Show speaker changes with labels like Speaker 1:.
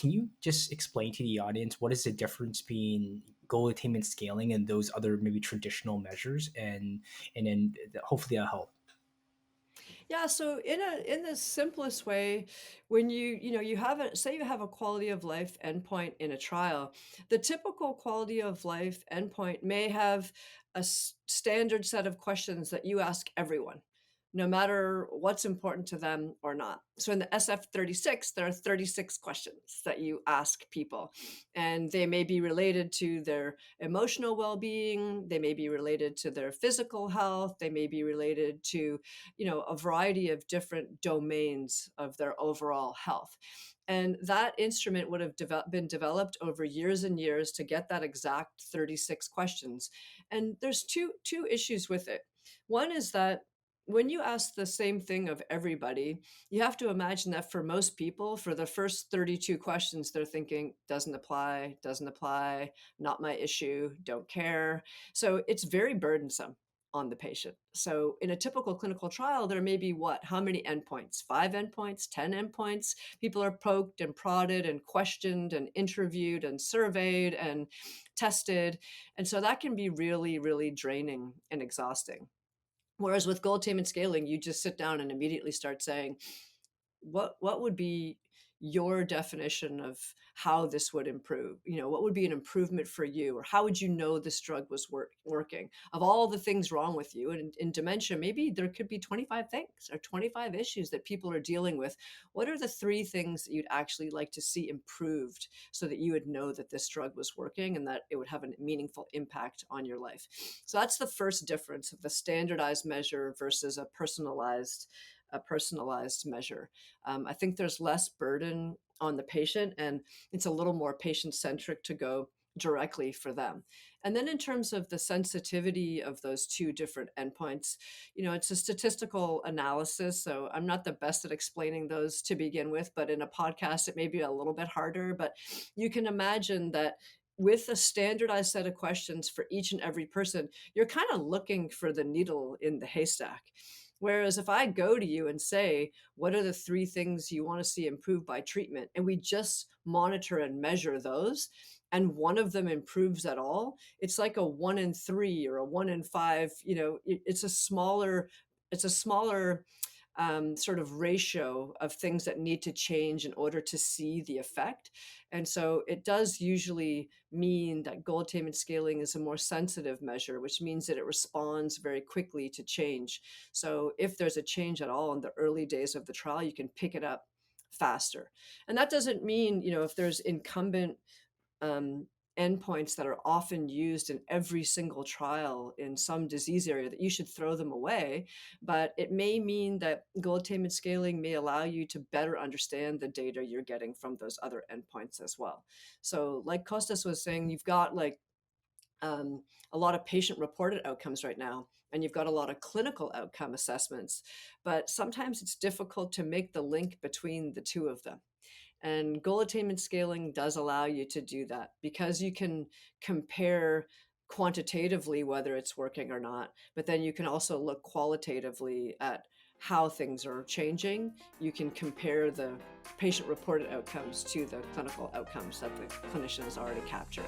Speaker 1: can you just explain to the audience what is the difference between goal attainment scaling and those other maybe traditional measures, and then hopefully that'll help.
Speaker 2: Yeah, so in the simplest way, when you have a say you have a quality of life endpoint in a trial, the typical quality of life endpoint may have a standard set of questions that you ask everyone, no matter what's important to them or not. So in the SF-36, there are 36 questions that you ask people, and they may be related to their emotional well-being, they may be related to their physical health, they may be related to a variety of different domains of their overall health. And that instrument would have been developed over years and years to get that exact 36 questions. And there's two issues with it. One is that when you ask the same thing of everybody, you have to imagine that for most people, for the first 32 questions, they're thinking, doesn't apply, not my issue, don't care. So it's very burdensome on the patient. So in a typical clinical trial, there may be what? How many endpoints? 5 endpoints, 10 endpoints? People are poked and prodded and questioned and interviewed and surveyed and tested. And so that can be really, really draining and exhausting. Whereas with goal attainment scaling, you just sit down and immediately start saying, what would be your definition of how this would improve? What would be an improvement for you? Or how would you know this drug was working? Of all the things wrong with you, and in dementia, maybe there could be 25 things or 25 issues that people are dealing with. What are the 3 things that you'd actually like to see improved so that you would know that this drug was working and that it would have a meaningful impact on your life? So that's the first difference of the standardized measure versus a personalized measure. I think there's less burden on the patient, and it's a little more patient centric to go directly for them. And then in terms of the sensitivity of those 2 different endpoints, it's a statistical analysis. So I'm not the best at explaining those to begin with, but in a podcast, it may be a little bit harder. But you can imagine that with a standardized set of questions for each and every person, you're kind of looking for the needle in the haystack. Whereas if I go to you and say, what are the 3 things you want to see improved by treatment? And we just monitor and measure those, and one of them improves at all, it's like a 1 in 3 or a 1 in 5. It's a smaller sort of ratio of things that need to change in order to see the effect. And so it does usually mean that goal attainment scaling is a more sensitive measure, which means that it responds very quickly to change. So if there's a change at all in the early days of the trial, you can pick it up faster. And that doesn't mean, if there's incumbent um, endpoints that are often used in every single trial in some disease area, that you should throw them away. But it may mean that goal attainment scaling may allow you to better understand the data you're getting from those other endpoints as well. So, like Costas was saying, you've got a lot of patient reported outcomes right now, and you've got a lot of clinical outcome assessments, but sometimes it's difficult to make the link between the 2 of them. And goal attainment scaling does allow you to do that because you can compare quantitatively whether it's working or not, but then you can also look qualitatively at how things are changing. You can compare the patient reported outcomes to the clinical outcomes that the clinician is already capturing.